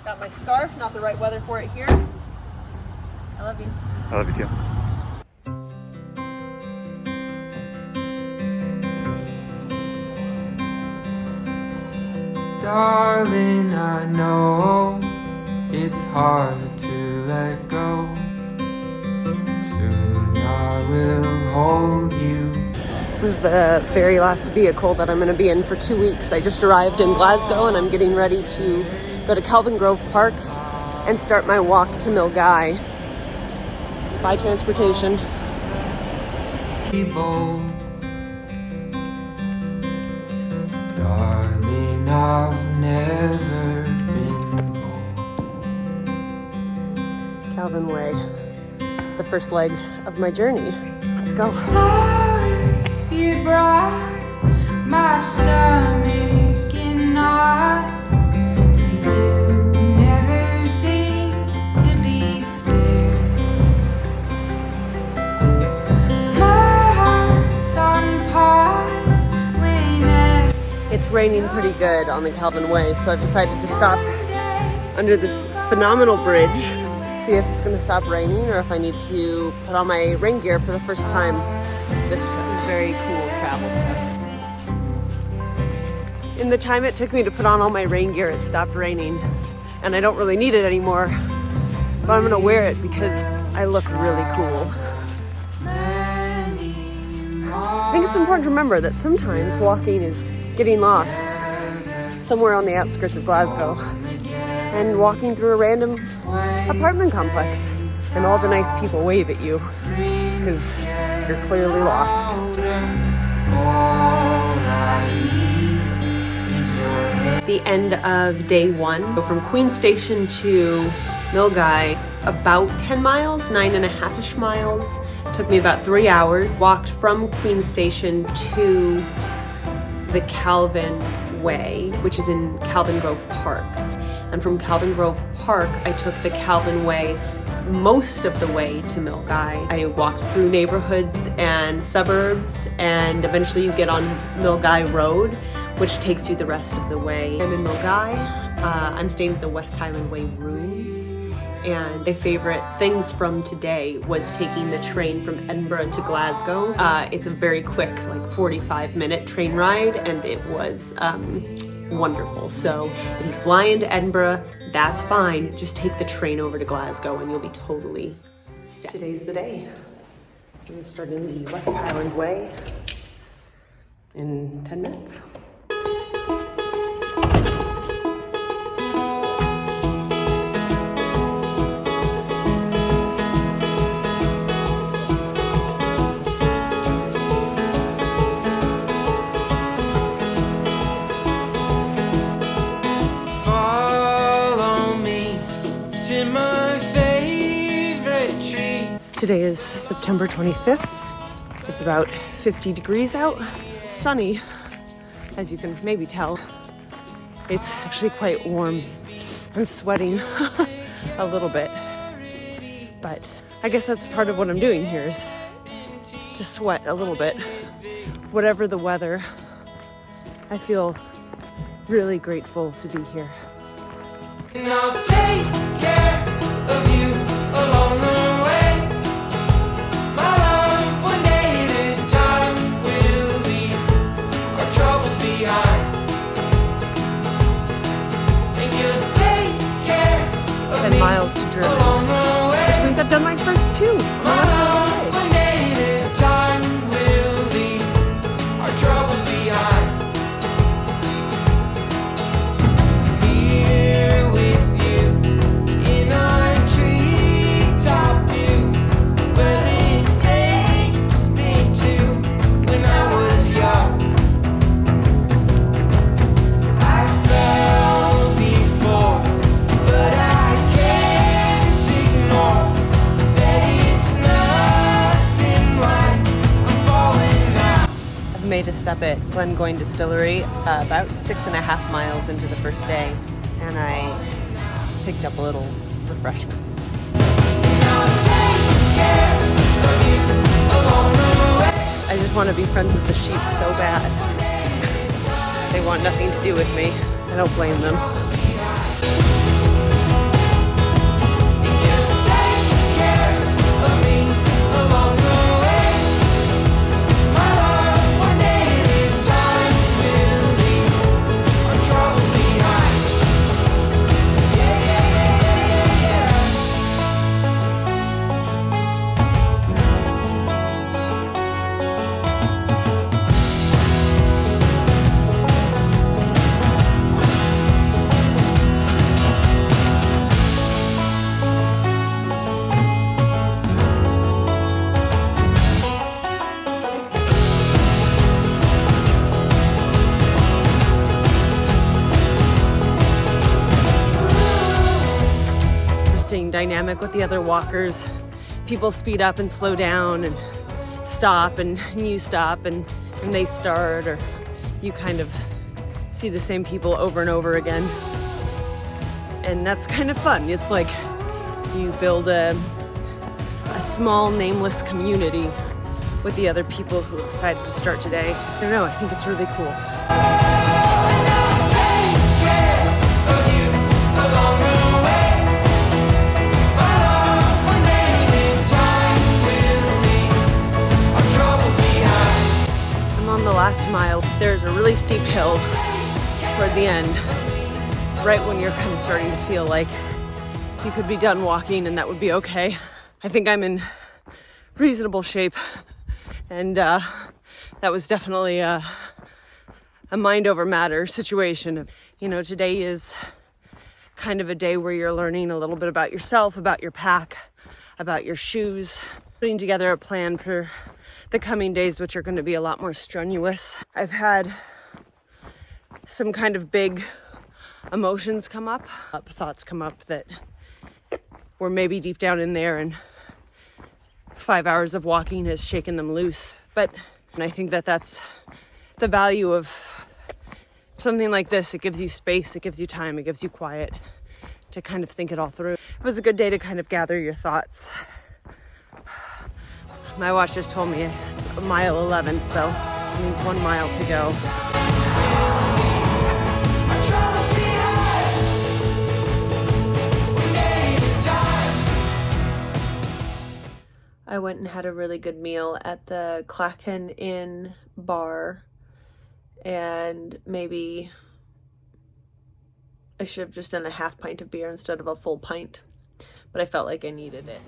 Got my scarf, not the right weather for it here. I love you. I love you too. Darling, I know it's hard to let go. Soon I will hold you. This is the very last vehicle that I'm going to be in for 2 weeks. I just arrived in Glasgow and I'm getting ready to go to Kelvin Grove Park and start my walk to Milngavie by transportation. Be bold. Darling, I've never been bold. Kelvin Way, the first leg of my journey. Let's go. Flowers you brought my stomach in knots. You never seem to be scared. My heart's on pause whenever. It's raining pretty good on the Kelvin Way, so I've decided to stop under this phenomenal bridge, see if it's going to stop raining or if I need to put on my rain gear for the first time. This is very cool travel stuff. In the time it took me to put on all my rain gear, it stopped raining, and I don't really need it anymore, but I'm going to wear it because I look really cool. I think it's important to remember that sometimes walking is getting lost somewhere on the outskirts of Glasgow and walking through a random apartment complex and all the nice people wave at you because you're clearly lost. The end of day one, go from Queen Station to Milngavie, about 10 miles, 9.5-ish miles. Took me about 3 hours. Walked from Queen Station to the Kelvin Way, which is in Kelvin Grove Park. And from Kelvin Grove Park, I took the Kelvin Way most of the way to Milngavie. I walked through neighborhoods and suburbs, and eventually you get on Milngavie Road, which takes you the rest of the way. I'm in Milngavie. I'm staying at the West Highland Way rooms, and my favorite things from today was taking the train from Edinburgh to Glasgow. It's a very quick, like 45-minute train ride, and it was wonderful. So if you fly into Edinburgh, that's fine. Just take the train over to Glasgow and you'll be totally set. Today's the day. I'm starting the West Highland Way in 10 minutes. Today is September 25th. It's about 50 degrees out, sunny, as you can maybe tell. It's actually quite warm. I'm sweating a little bit, but I guess that's part of what I'm doing here is just sweat a little bit. Whatever the weather, I feel really grateful to be here. And I'll take care of you along the way. My love, one day at a time, will leave our troubles behind. And you'll take care of 10 me miles to Drymen, along the way. which means I've done my first two. My love, one day at a time, will leave our troubles behind. Here with you in our treetop view. Well, it takes me to when I was young. I fell before, but I can't ignore that it's nothing like I'm falling now. I've made a stop at Glengoyne Distillery about 6.5 miles into the first day, and I picked up a little refreshment. I just want to be friends with the sheep so bad. They want nothing to do with me. I don't blame them. interesting dynamic with the other walkers. People speed up and slow down and stop, and you stop and they start, or you kind of see the same people over and over again. And that's kind of fun. It's like you build a small nameless community with the other people who have decided to start today. I don't know, I think it's really cool. I'm on the last mile. There's a really steep hill toward the end, right when you're kind of starting to feel like you could be done walking and that would be okay. I think I'm in reasonable shape, and that was definitely a mind over matter situation. You know, today is kind of a day where you're learning a little bit about yourself, about your pack, about your shoes, putting together a plan for the coming days, which are going to be a lot more strenuous. I've had some kind of big emotions come up, thoughts come up that were maybe deep down in there, and 5 hours of walking has shaken them loose. But I think that that's the value of something like this. It gives you space, it gives you time, it gives you quiet to kind of think it all through. It was a good day to kind of gather your thoughts. My watch just told me it's mile 11, so it means 1 mile to go. I went and had a really good meal at the Clachan Inn bar, and maybe I should have just done a half pint of beer instead of a full pint, but I felt like I needed it.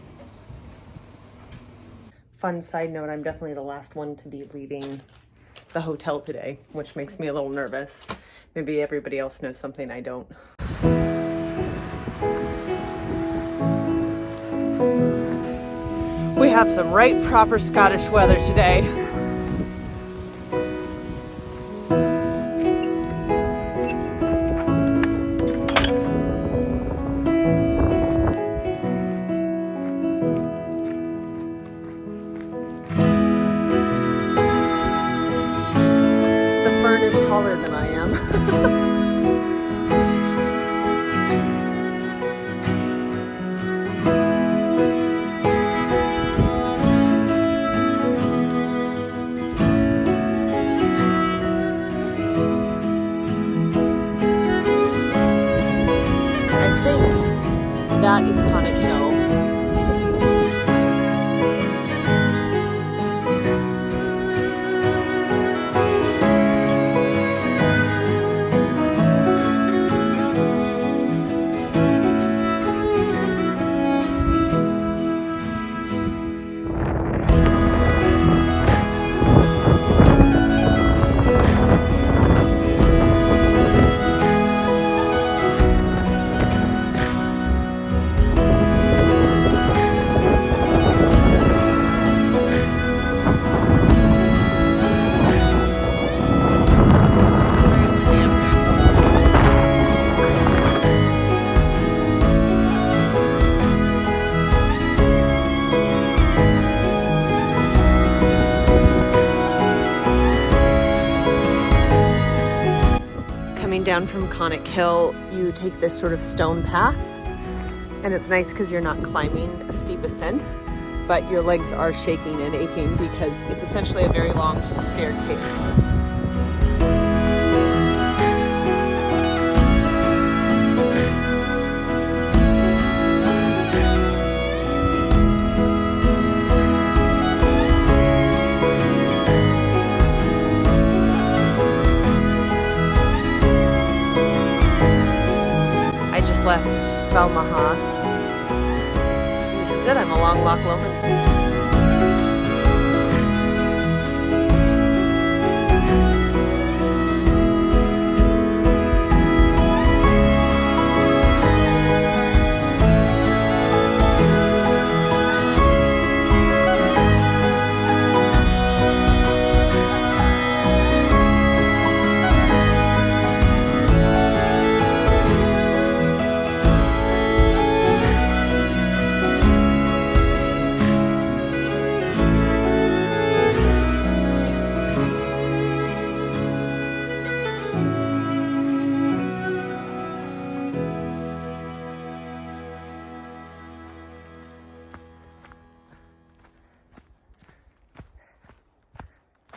Fun side note, I'm definitely the last one to be leaving the hotel today, which makes me a little nervous. Maybe everybody else knows something I don't. We have some right proper Scottish weather today. The fern is taller than I am. That is Conic Hill. Down from Conic Hill, you take this sort of stone path, and it's nice because you're not climbing a steep ascent, but your legs are shaking and aching because it's essentially a very long staircase. Left Balmaha. This is it, I'm along Loch Lomond.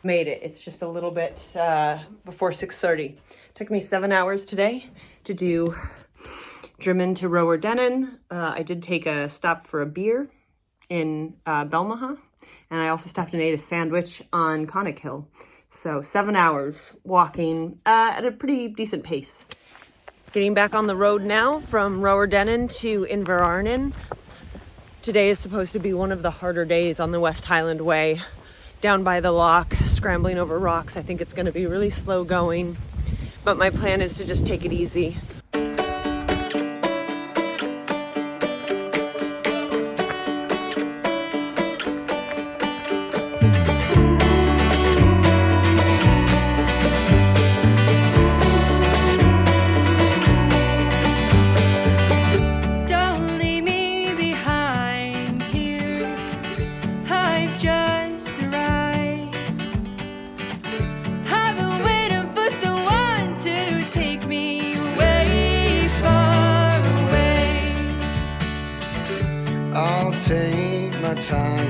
made it. It's just a little bit before 6:30. Took me 7 hours today to do Drymen to Rowardennan. I did take a stop for a beer in Belmaha, and I also stopped and ate a sandwich on Conic Hill. So 7 hours walking at a pretty decent pace. Getting back on the road now from Rowardennan to Inverarnan. Today is supposed to be one of the harder days on the West Highland Way. Down by the loch, scrambling over rocks. I think it's going to be really slow going, but my plan is to just take it easy. Take my time,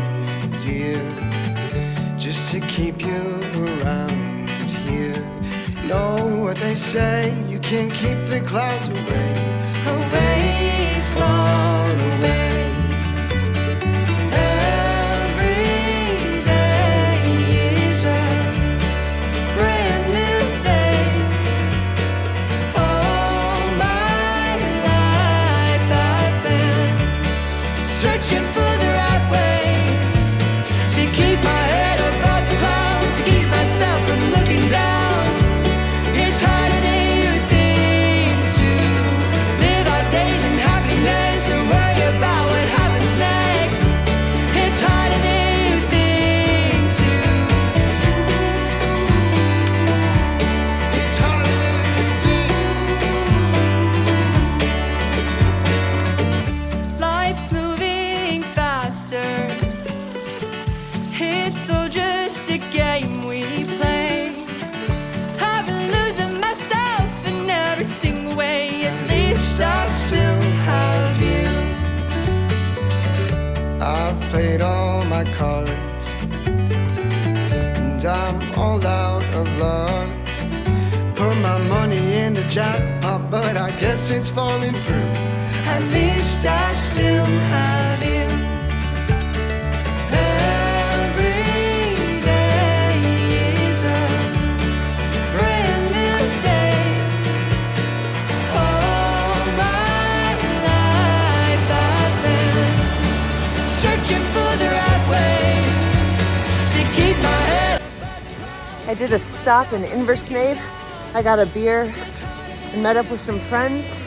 dear, just to keep you around here. Know what they say, you can't keep the clouds away, away, far away. Every day is a brand new day. All my life I've been searching for the right way to keep my head above the clouds, to keep myself from looking down. It's harder than you think to live our days in happiness and worry about what happens next. It's harder than you think to. It's harder than you think. Life's moving faster. It's all just a game we play. I've been losing myself in every single way. At least I still have you. I've played all my cards, and I'm all out of luck. Put my money in the jackpot, but I guess it's falling through. At least I still have you. Every day is a brand new day. All my life I've been searching for the right way to keep my head. I did a stop in Inverornan. I got a beer and met up with some friends,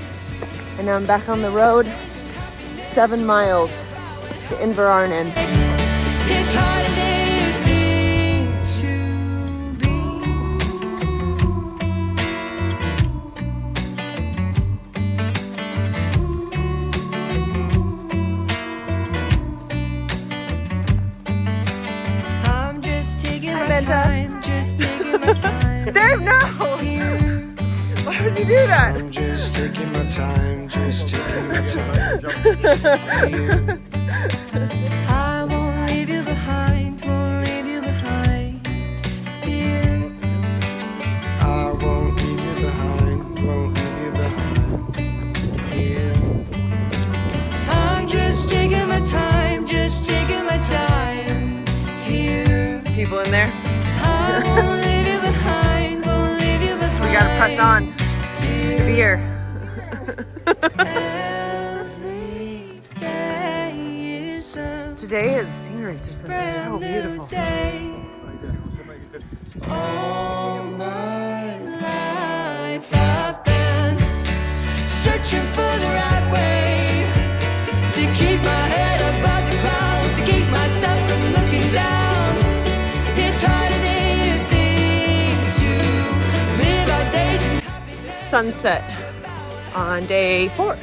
and now I'm back on the road. 7 miles to Inverarnan. It's harder than you think to be. I'm just taking my Benta. time, just taking my time. Dave, no! Why would you do that? I'm just taking my time, just taking my time. Dear. I won't leave you behind, won't leave you behind, dear. I won't leave you behind, won't leave you behind, here. I'm just taking my time, just taking my time, here. People in there? I won't leave you behind, won't leave you behind. We gotta press on to beer. Every day is a Today the scenery's just been so beautiful. day. All my life I've been searching for the right way to keep my head above the clouds, to keep myself from looking down. It's harder than you think to live our days in happiness. Sunset on day 4.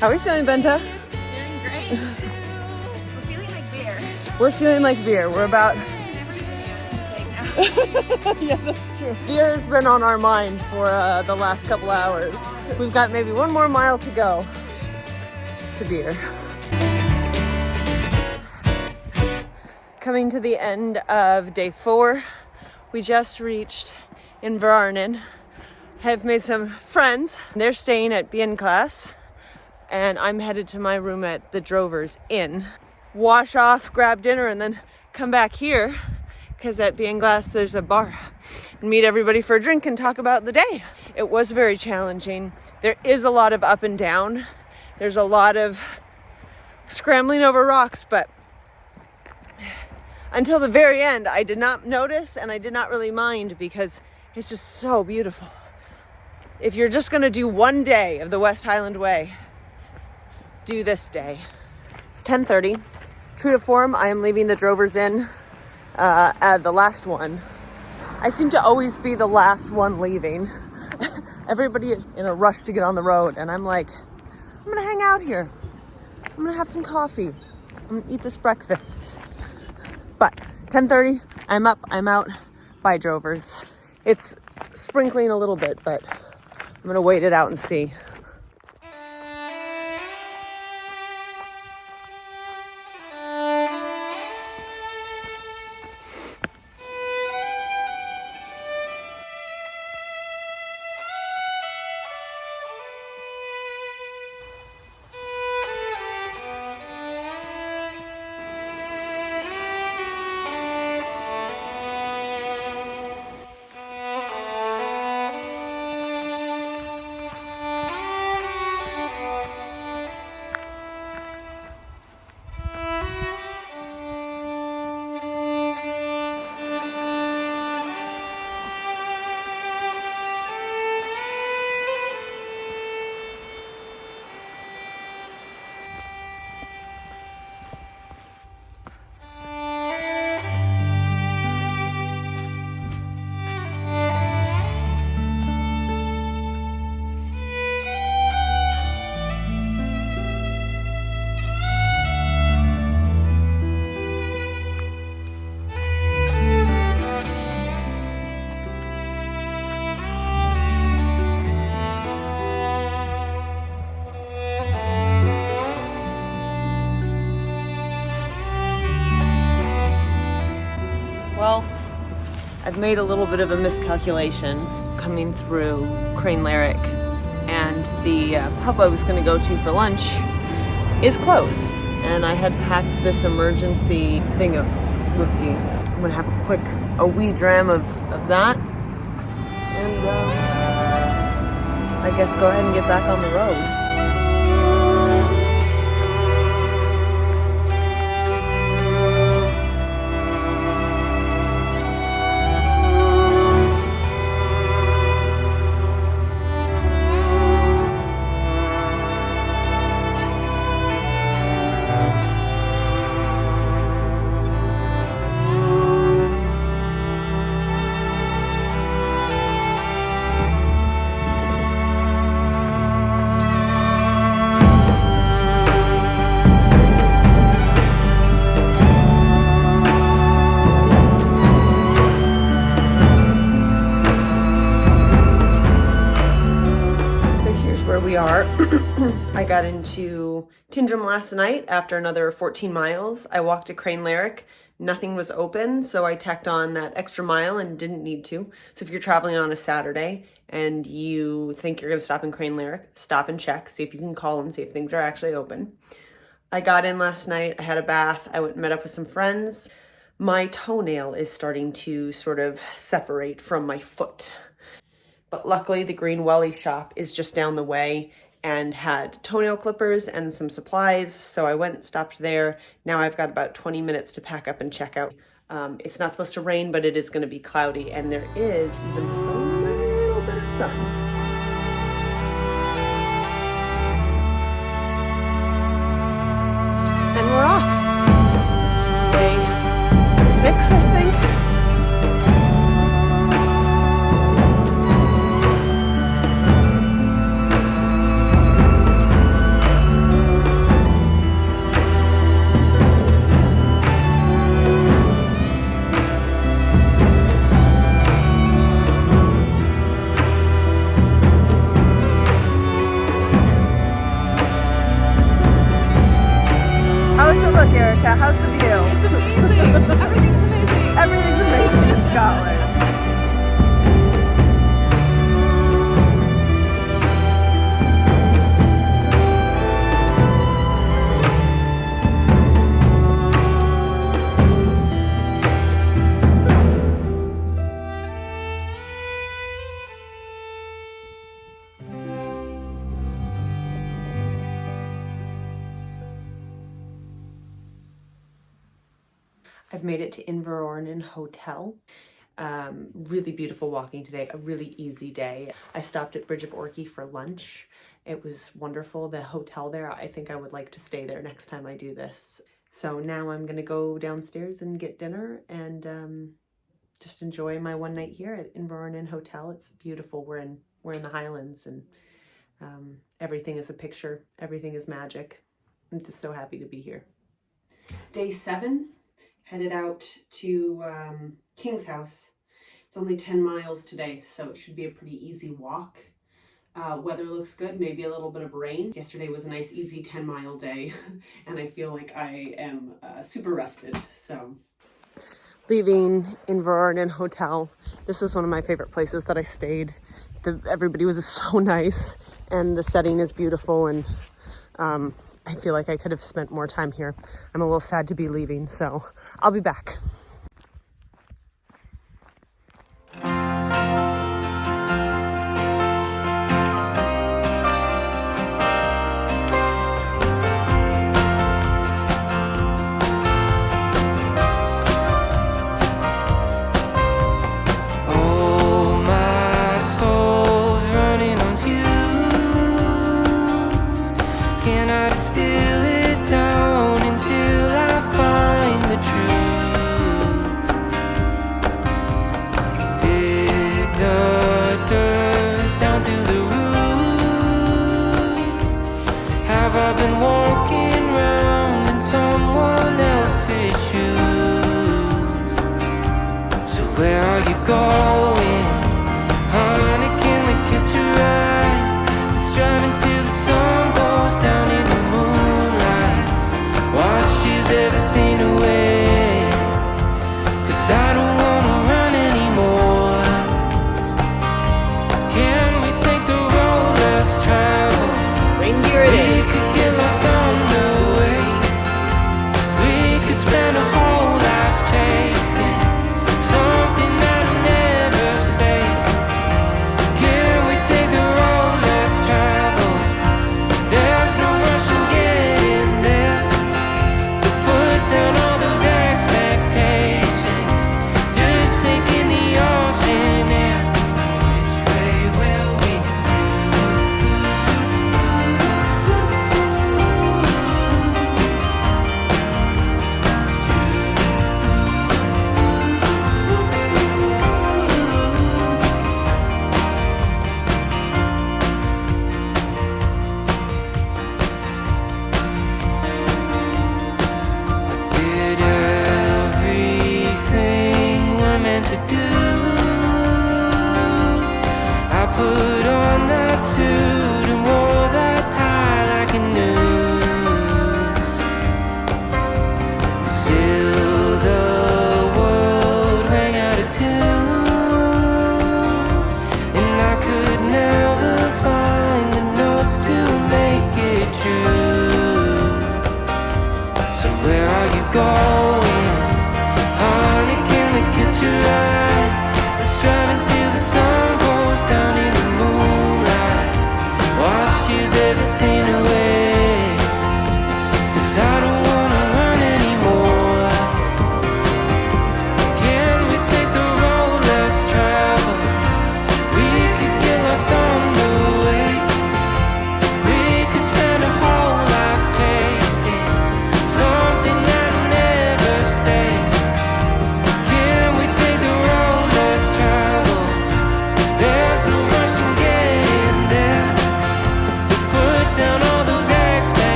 How are we feeling, Benta? Feeling great. We're feeling like beer. We're feeling like beer. We're about... Like, Yeah, that's true. Beer has been on our mind for the last couple hours. We've got maybe 1 more mile to go to beer. Coming to the end of day 4. We just reached Inverarnan. Have made some friends. They're staying at Bien Class, and I'm headed to my room at the Drovers Inn. Wash off, grab dinner, and then come back here because at Bien Glass there's a bar, and meet everybody for a drink and talk about the day. It was very challenging. There is a lot of up and down. There's a lot of scrambling over rocks, but until the very end, I did not notice and I did not really mind because it's just so beautiful. If you're just gonna do one day of the West Highland Way, do this day. It's 10:30. True to form, I am leaving the Drovers Inn at the last one. I seem to always be the last one leaving. Everybody is in a rush to get on the road, and I'm like, I'm gonna hang out here. I'm gonna have some coffee. I'm gonna eat this breakfast. But 10:30, I'm up, I'm out. Bye, Drovers. It's sprinkling a little bit, but I'm gonna wait it out and see. Well, I've made a little bit of a miscalculation coming through Kinlochleven, and the pub I was going to go to for lunch is closed. And I had packed this emergency thing of whiskey. I'm going to have a wee dram of that, and I guess go ahead and get back on the road. I got into Tyndrum last night after another 14 miles. I walked to Kinlochleven. Nothing was open, so I tacked on that extra mile and didn't need to. So if you're traveling on a Saturday and you think you're going to stop in Kinlochleven, stop and check, see if you can call and see if things are actually open. I got in last night. I had a bath. I went and met up with some friends. My toenail is starting to sort of separate from my foot. But luckily, the Green Welly shop is just down the way and had toenail clippers and some supplies. So I went and stopped there. Now I've got about 20 minutes to pack up and check out. It's not supposed to rain, but it is going to be cloudy, and there is even just a little bit of sun. And we're off. Day 6, I think. I've made it to Inverornan Hotel. Really beautiful walking today, a really easy day. I stopped at Bridge of Orchy for lunch. It was wonderful. The hotel there, I think I would like to stay there next time I do this. So now I'm gonna go downstairs and get dinner and just enjoy my one night here at Inverornan Hotel. It's beautiful. We're in the Highlands, and everything is a picture. Everything is magic. I'm just so happy to be here. Day 7, headed out to Kingshouse. It's only 10 miles today, so it should be a pretty easy walk. Weather looks good, maybe a little bit of rain. Yesterday was a nice easy 10-mile day and I feel like I am super rested. So leaving Inverornan Hotel, this was one of my favorite places that I stayed. Everybody was so nice and the setting is beautiful, and I feel like I could have spent more time here. I'm a little sad to be leaving, so I'll be back.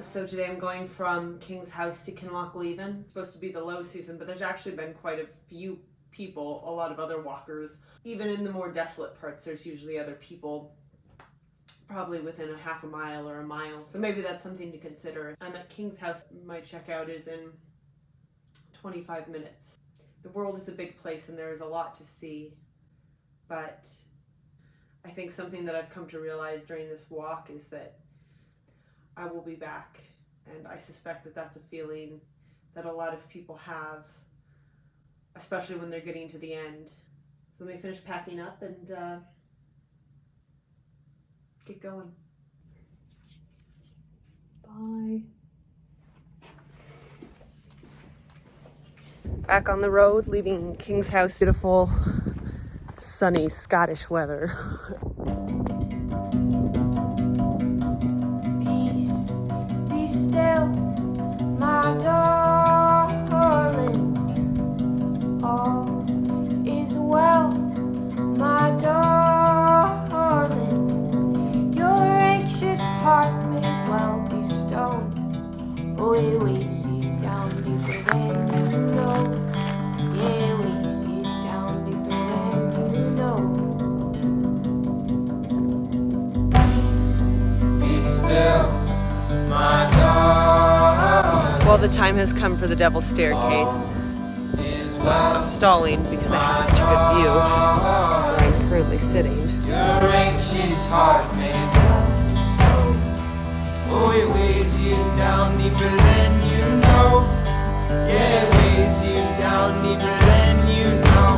So today I'm going from Kingshouse to Kinlochleven. It's supposed to be the low season, but there's actually been quite a few people, a lot of other walkers. Even in the more desolate parts, there's usually other people, probably within a half a mile or a mile. So maybe that's something to consider. I'm at Kingshouse. My checkout is in 25 minutes. The world is a big place and there is a lot to see, but I think something that I've come to realize during this walk is that I will be back, and I suspect that that's a feeling that a lot of people have, especially when they're getting to the end. So let me finish packing up and get going. Bye. Back on the road, leaving Kingshouse. Beautiful, sunny Scottish weather. Peace, be still, my darling. All is well, my darling. Your anxious heart may as well be stone. Oh, it weighs you down deeper than you know. Yeah, it weighs you down deeper than you know. Be still, my darling. Well, the time has come for the Devil's Staircase. I'm stalling because I have such a good view where I'm currently sitting. Your anxious heart may as well be stone. Oh, it weighs you down deeper than you know. Yeah, it weighs you down deeper than you know.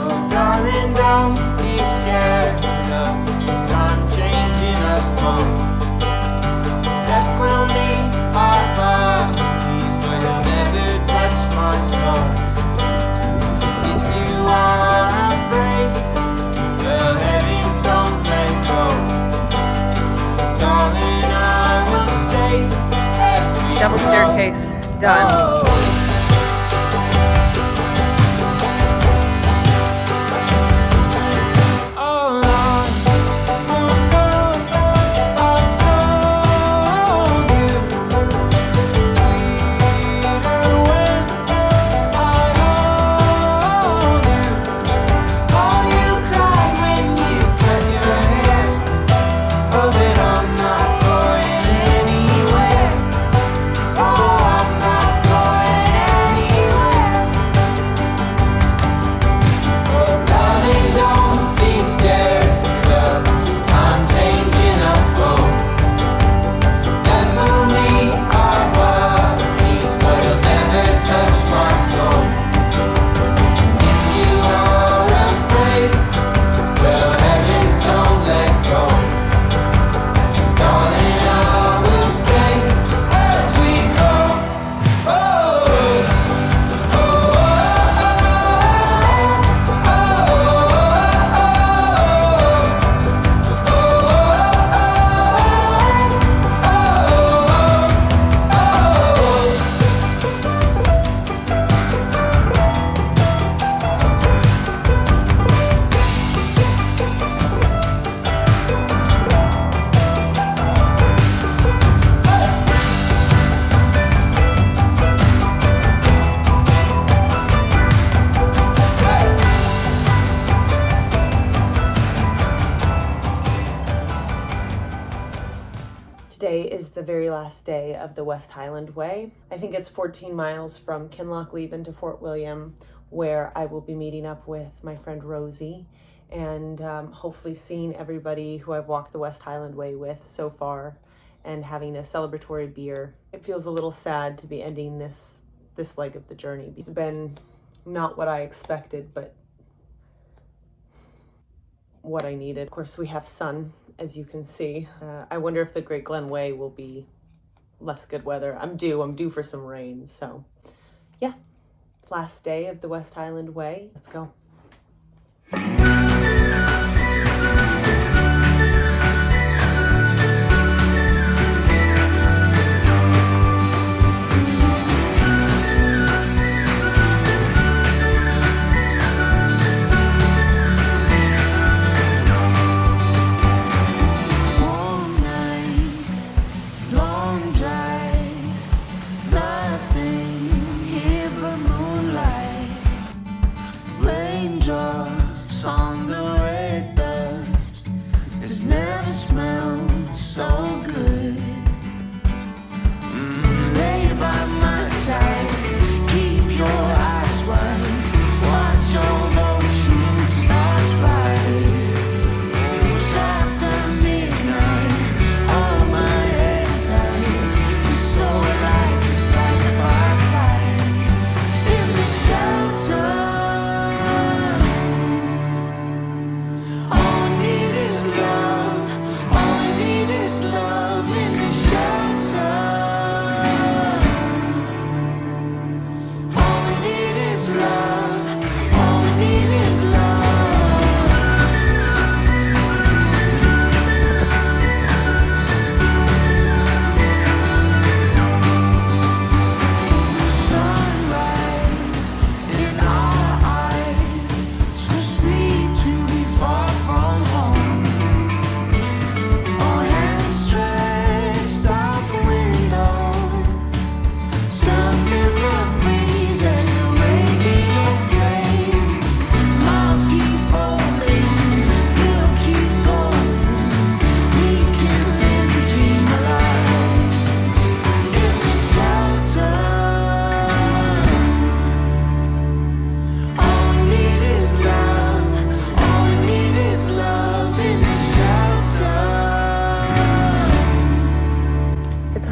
Oh, darling, don't be scared of time changing us both. Death will leave our bodies, but it'll never touch my soul. If you are afraid, well, heavens don't let go. 'Cause darling, I will stay as we Devil's go. Staircase, done. Today is the very last day of the West Highland Way. I think it's 14 miles from Kinlochleven to Fort William, where I will be meeting up with my friend Rosie and hopefully seeing everybody who I've walked the West Highland Way with so far and having a celebratory beer. It feels a little sad to be ending this leg of the journey. It's been not what I expected, but what I needed. Of course, we have sun, as you can see. I wonder if the Great Glen Way will be less good weather. I'm due for some rain, so yeah. Last day of the West Highland Way. Let's go. Nothing here but moonlight, rain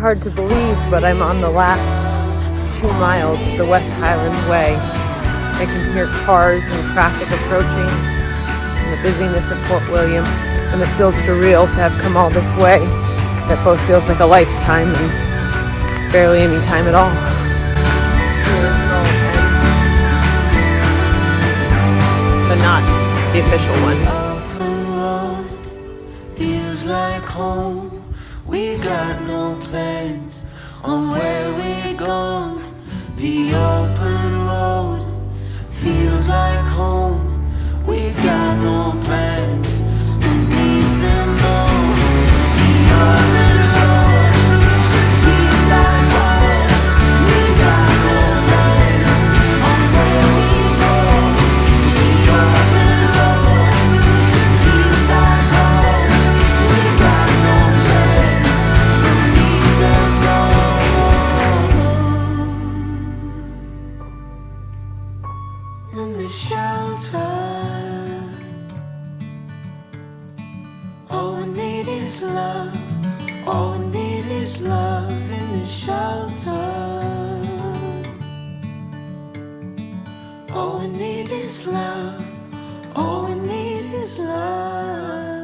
hard to believe, but I'm on the last 2 miles of the West Highland Way. I can hear cars and traffic approaching and the busyness of Fort William, and it feels surreal to have come all this way. That both feels like a lifetime and barely any time at all. But not the official one. Open road feels like home. We got no plans on where we're going. The open road feels like home. We got no plans. Who needs them though? The open road feels like home. We got no plans on where we go. The open road feels like home. We got no plans. Who needs them though? In the shelter, all we need is love. All we need is love in the shelter. All we need is love. All we need is love.